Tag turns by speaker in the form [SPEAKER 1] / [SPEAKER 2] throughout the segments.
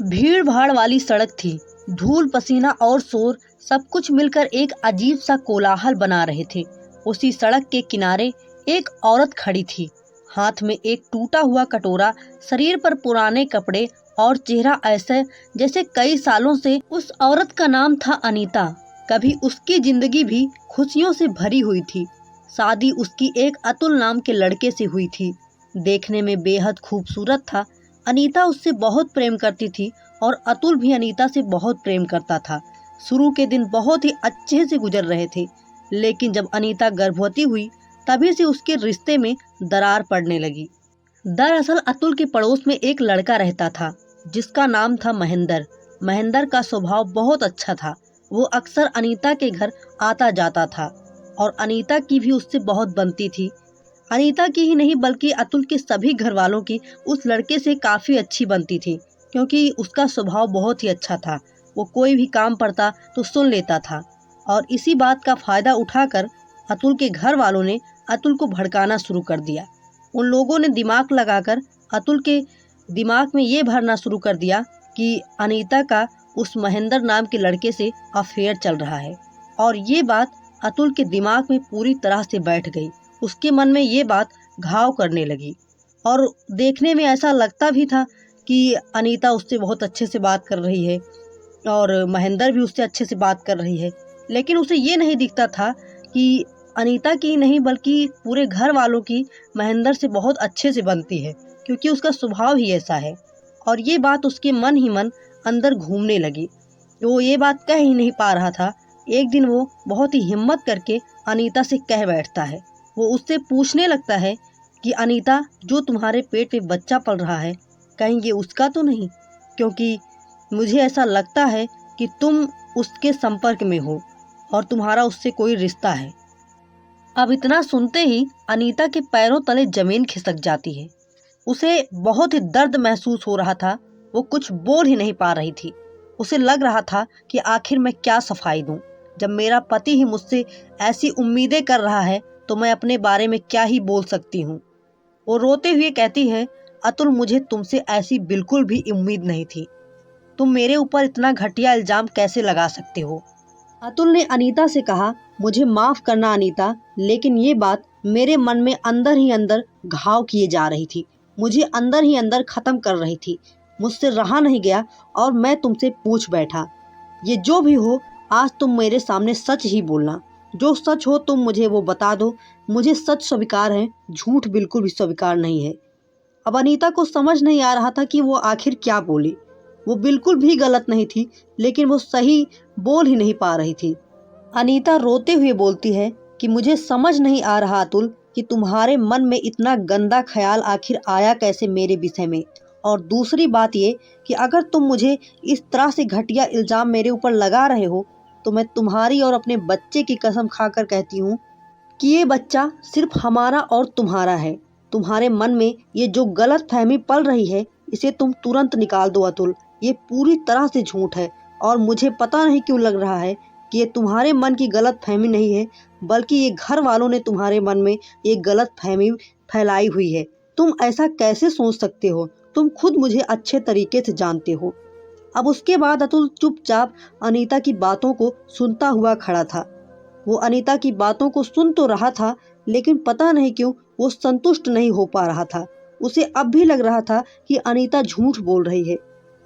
[SPEAKER 1] भीड़ भाड़ वाली सड़क थी। धूल, पसीना और शोर सब कुछ मिलकर एक अजीब सा कोलाहल बना रहे थे। उसी सड़क के किनारे एक औरत खड़ी थी, हाथ में एक टूटा हुआ कटोरा, शरीर पर पुराने कपड़े और चेहरा ऐसे जैसे कई सालों से। उस औरत का नाम था अनीता। कभी उसकी जिंदगी भी खुशियों से भरी हुई थी। शादी उसकी एक अतुल नाम के लड़के से हुई थी। देखने में बेहद खूबसूरत था। अनीता उससे बहुत प्रेम करती थी और अतुल भी अनीता से बहुत प्रेम करता था। शुरू के दिन बहुत ही अच्छे से गुजर रहे थे, लेकिन जब अनीता गर्भवती हुई तभी से उसके रिश्ते में दरार पड़ने लगी। दरअसल अतुल के पड़ोस में एक लड़का रहता था जिसका नाम था महेंद्र। महेंद्र का स्वभाव बहुत अच्छा था। वो अक्सर अनीता के घर आता जाता था और अनीता की भी उससे बहुत बनती थी। अनीता की ही नहीं बल्कि अतुल के सभी घर वालों की उस लड़के से काफ़ी अच्छी बनती थी, क्योंकि उसका स्वभाव बहुत ही अच्छा था। वो कोई भी काम पड़ता तो सुन लेता था और इसी बात का फ़ायदा उठाकर अतुल के घर वालों ने अतुल को भड़काना शुरू कर दिया। उन लोगों ने दिमाग लगाकर अतुल के दिमाग में ये भरना शुरू कर दिया कि अनीता का उस महेंद्र नाम के लड़के से अफेयर चल रहा है, और ये बात अतुल के दिमाग में पूरी तरह से बैठ गई। उसके मन में ये बात घाव करने लगी और देखने में ऐसा लगता भी था कि अनीता उससे बहुत अच्छे से बात कर रही है और महेंद्र भी उससे अच्छे से बात कर रही है, लेकिन उसे ये नहीं दिखता था कि अनीता की नहीं बल्कि पूरे घर वालों की महेंद्र से बहुत अच्छे से बनती है, क्योंकि उसका स्वभाव ही ऐसा है। और ये बात उसके मन ही मन अंदर घूमने लगी। वो ये बात कह ही नहीं पा रहा था। एक दिन वो बहुत ही हिम्मत करके अनीता से कह बैठता है। वो उससे पूछने लगता है कि अनीता, जो तुम्हारे पेट में बच्चा पल रहा है कहीं ये उसका तो नहीं? क्योंकि मुझे ऐसा लगता है कि तुम उसके संपर्क में हो और तुम्हारा उससे कोई रिश्ता है। अब इतना सुनते ही अनीता के पैरों तले जमीन खिसक जाती है। उसे बहुत ही दर्द महसूस हो रहा था। वो कुछ बोल ही नहीं पा रही थी। उसे लग रहा था कि आखिर मैं क्या सफाई दूं? जब मेरा पति ही मुझसे ऐसी उम्मीदें कर रहा है तो मैं अपने बारे में क्या ही बोल सकती हूँ। वो रोते हुए कहती है, अतुल, मुझे तुमसे ऐसी बिल्कुल भी उम्मीद नहीं थी। तुम मेरे ऊपर इतना घटिया इल्जाम कैसे लगा सकते हो? अतुल ने अनीता से कहा, मुझे माफ करना अनीता, लेकिन ये बात मेरे मन में अंदर ही अंदर घाव किए जा रही थी। मुझे अंदर ही अंदर खत्म कर रही थी। मुझसे रहा नहीं गया और मैं तुमसे पूछ बैठा। ये जो भी हो, आज तुम मेरे सामने सच ही बोलना। जो सच हो तुम मुझे वो बता दो। मुझे सच स्वीकार है, झूठ बिल्कुल भी स्वीकार नहीं है। अब अनीता को समझ नहीं आ रहा था कि वो आखिर क्या बोली। वो बिल्कुल भी गलत नहीं थी, लेकिन वो सही बोल ही नहीं पा रही थी। अनीता रोते हुए बोलती है कि मुझे समझ नहीं आ रहा अतुल कि तुम्हारे मन में इतना गंदा ख्याल आखिर आया कैसे मेरे विषय में। और दूसरी बात ये कि अगर तुम मुझे इस तरह से घटिया इल्ज़ाम मेरे ऊपर लगा रहे हो तो मैं तुम्हारी और अपने बच्चे की कसम खाकर कहती हूँ कि ये बच्चा सिर्फ हमारा और तुम्हारा है। तुम्हारे मन में ये जो गलत फहमी पल रही है इसे तुम तुरंत निकाल दो अतुल। ये पूरी तरह से झूठ है और मुझे पता नहीं क्यों लग रहा है कि ये तुम्हारे मन की गलत फहमी नहीं है, बल्कि ये घर वालों ने तुम्हारे मन में ये गलत फहमी फैलाई हुई है। तुम ऐसा कैसे सोच सकते हो? तुम खुद मुझे अच्छे तरीके से जानते हो। अब उसके बाद अतुल चुपचाप अनीता की बातों को सुनता हुआ खड़ा था। वो अनीता की बातों को सुन तो रहा था, लेकिन पता नहीं क्यों वो संतुष्ट नहीं हो पा रहा था। उसे अब भी लग रहा था कि अनीता झूठ बोल रही है।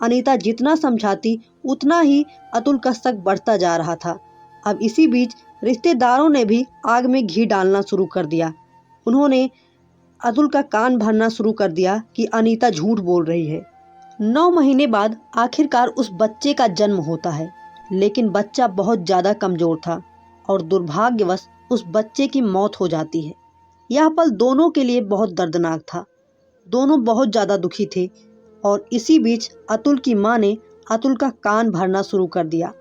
[SPEAKER 1] अनीता जितना समझाती उतना ही अतुल का शक बढ़ता जा रहा था। अब इसी बीच रिश्तेदारों ने भी आग में घी डालना शुरू कर दिया। उन्होंने अतुल का कान भरना शुरू कर दिया कि अनीता झूठ बोल रही है। 9 महीने बाद आखिरकार उस बच्चे का जन्म होता है, लेकिन बच्चा बहुत ज़्यादा कमज़ोर था और दुर्भाग्यवश उस बच्चे की मौत हो जाती है। यह पल दोनों के लिए बहुत दर्दनाक था। दोनों बहुत ज़्यादा दुखी थे और इसी बीच अतुल की माँ ने अतुल का कान भरना शुरू कर दिया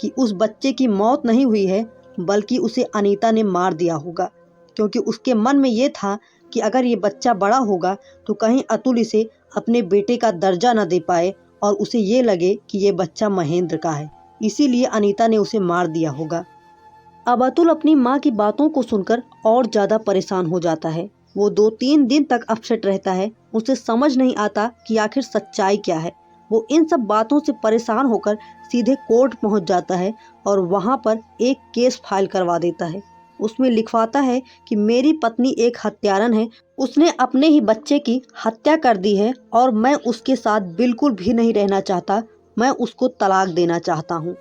[SPEAKER 1] कि उस बच्चे की मौत नहीं हुई है, बल्कि उसे अनीता ने मार दिया होगा, क्योंकि उसके मन में ये था कि अगर ये बच्चा बड़ा होगा तो कहीं अतुल इसे अपने बेटे का दर्जा न दे पाए और उसे ये लगे कि ये बच्चा महेंद्र का है, इसीलिए अनीता ने उसे मार दिया होगा। अब अतुल अपनी माँ की बातों को सुनकर और ज़्यादा परेशान हो जाता है। वो 2-3 दिन तक अपसेट रहता है। उसे समझ नहीं आता कि आखिर सच्चाई क्या है। वो इन सब बातों से परेशान होकर सीधे कोर्ट पहुंच जाता है और वहां पर एक केस फाइल करवा देता है। उसमें लिखवाता है कि मेरी पत्नी एक हत्यारन है, उसने अपने ही बच्चे की हत्या कर दी है और मैं उसके साथ बिल्कुल भी नहीं रहना चाहता, मैं उसको तलाक देना चाहता हूँ।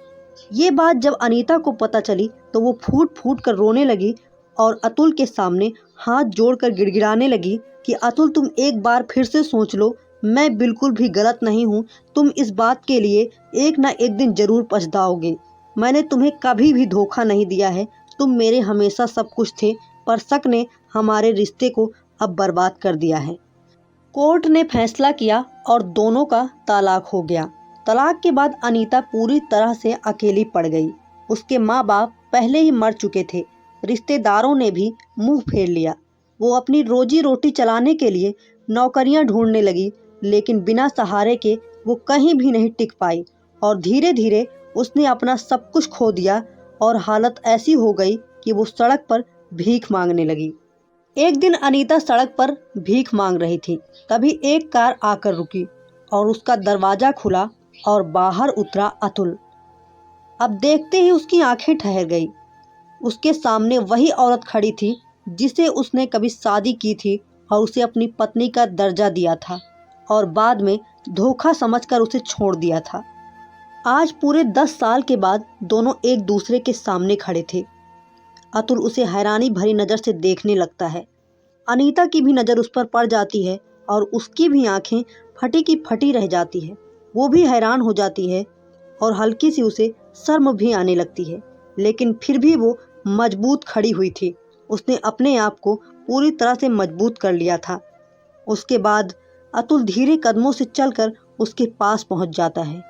[SPEAKER 1] ये बात जब अनीता को पता चली तो वो फूट फूट कर रोने लगी और अतुल के सामने हाथ जोड़कर गिड़गिड़ाने लगी कि अतुल, तुम एक बार फिर से सोच लो, मैं बिल्कुल भी गलत नहीं हूँ। तुम इस बात के लिए एक ना एक दिन जरूर पछताओगे। मैंने तुम्हें कभी भी धोखा नहीं दिया है, तुम मेरे हमेशा सब कुछ थे, पर शक ने हमारे रिश्ते को अब बर्बाद कर दिया है। कोर्ट ने फैसला किया और दोनों का तलाक हो गया। तलाक के बाद अनीता पूरी तरह से अकेली पड़ गई। उसके माँ बाप पहले ही मर चुके थे, रिश्तेदारों ने भी मुंह फेर लिया। वो अपनी रोजी रोटी चलाने के लिए नौकरियां ढूंढने लगी, लेकिन बिना सहारे के वो कहीं भी नहीं टिक पाई और धीरे धीरे उसने अपना सब कुछ खो दिया और हालत ऐसी हो गई कि वो सड़क पर भीख मांगने लगी। एक दिन अनीता सड़क पर भीख मांग रही थी, तभी एक कार आकर रुकी और उसका दरवाजा खुला और बाहर उतरा अतुल। अब देखते ही उसकी आंखें ठहर गई। उसके सामने वही औरत खड़ी थी जिसे उसने कभी शादी की थी और उसे अपनी पत्नी का दर्जा दिया था और बाद में धोखा समझकर उसे छोड़ दिया था। आज पूरे 10 साल के बाद दोनों एक दूसरे के सामने खड़े थे। अतुल उसे हैरानी भरी नज़र से देखने लगता है। अनीता की भी नज़र उस पर पड़ जाती है और उसकी भी आंखें फटी की फटी रह जाती है। वो भी हैरान हो जाती है और हल्की सी उसे शर्म भी आने लगती है, लेकिन फिर भी वो मजबूत खड़ी हुई थी। उसने अपने आप को पूरी तरह से मजबूत कर लिया था। उसके बाद अतुल धीरे कदमों से चलकर उसके पास पहुंच जाता है।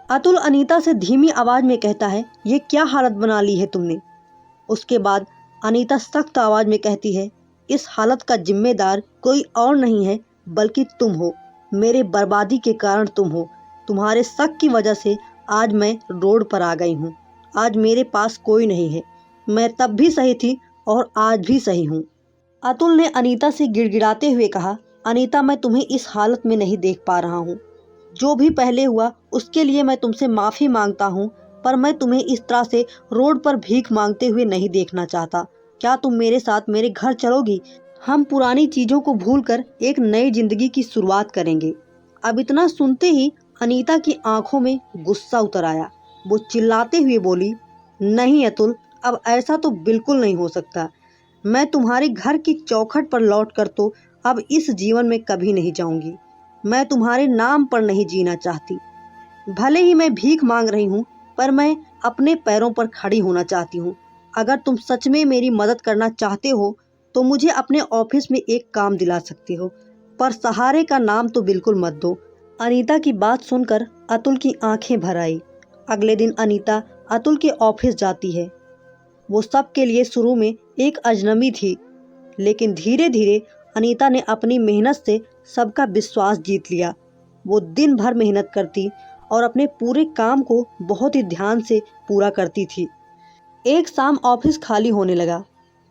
[SPEAKER 1] अतुल अनीता से धीमी आवाज़ में कहता है, ये क्या हालत बना ली है तुमने। उसके बाद अनीता सख्त आवाज़ में कहती है, इस हालत का जिम्मेदार कोई और नहीं है बल्कि तुम हो। मेरे बर्बादी के कारण तुम हो। तुम्हारे शक की वजह से आज मैं रोड पर आ गई हूँ। आज मेरे पास कोई नहीं है। मैं तब भी सही थी और आज भी सही हूँ। अतुल ने अनीता से गिड़गिड़ाते हुए कहा, अनीता, मैं तुम्हें इस हालत में नहीं देख पा रहा हूँ। जो भी पहले हुआ उसके लिए मैं तुमसे माफ़ी मांगता हूँ, पर मैं तुम्हें इस तरह से रोड पर भीख मांगते हुए नहीं देखना चाहता। क्या तुम मेरे साथ मेरे घर चलोगी? हम पुरानी चीज़ों को भूलकर एक नई जिंदगी की शुरुआत करेंगे। अब इतना सुनते ही अनीता की आंखों में गुस्सा उतर आया। वो चिल्लाते हुए बोली, नहीं अतुल, अब ऐसा तो बिल्कुल नहीं हो सकता। मैं तुम्हारे घर की चौखट पर लौटकर तो अब इस जीवन में कभी नहीं जाऊंगी। मैं तुम्हारे नाम पर नहीं जीना चाहती। भले ही मैं भीख मांग रही हूँ, पर मैं अपने पैरों पर खड़ी होना चाहती हूँ। अगर तुम सच में मेरी मदद करना चाहते हो तो मुझे अपने ऑफिस में एक काम दिला सकते हो, पर सहारे का नाम तो बिल्कुल मत दो। अनीता की बात सुनकर अतुल की आंखें भर आई। अगले दिन अनीता अतुल के ऑफिस जाती है। वो सबके लिए शुरू में एक अजनबी थी, लेकिन धीरे धीरे अनीता ने अपनी मेहनत से सबका विश्वास जीत लिया। वो दिन भर मेहनत करती और अपने पूरे काम को बहुत ही ध्यान से पूरा करती थी। एक शाम ऑफिस खाली होने लगा।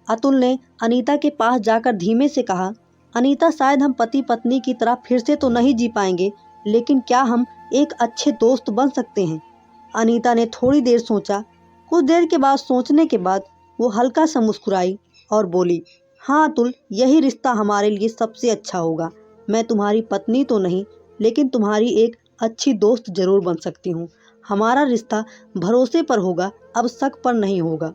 [SPEAKER 1] अतुल ने अनीता के पास जाकर धीमे से कहा, अनीता, शायद हम पति पत्नी की तरह फिर से तो नहीं जी पाएंगे, लेकिन क्या हम एक अच्छे दोस्त बन सकते हैं? अनीता ने थोड़ी देर सोचा। कुछ देर के बाद सोचने के बाद वो हल्का सा मुस्कुराई और बोली, हाँ अतुल, यही रिश्ता हमारे लिए सबसे अच्छा होगा। मैं तुम्हारी पत्नी तो नहीं, लेकिन तुम्हारी एक अच्छी दोस्त जरूर बन सकती हूँ। हमारा रिश्ता भरोसे पर होगा, अब शक पर नहीं होगा।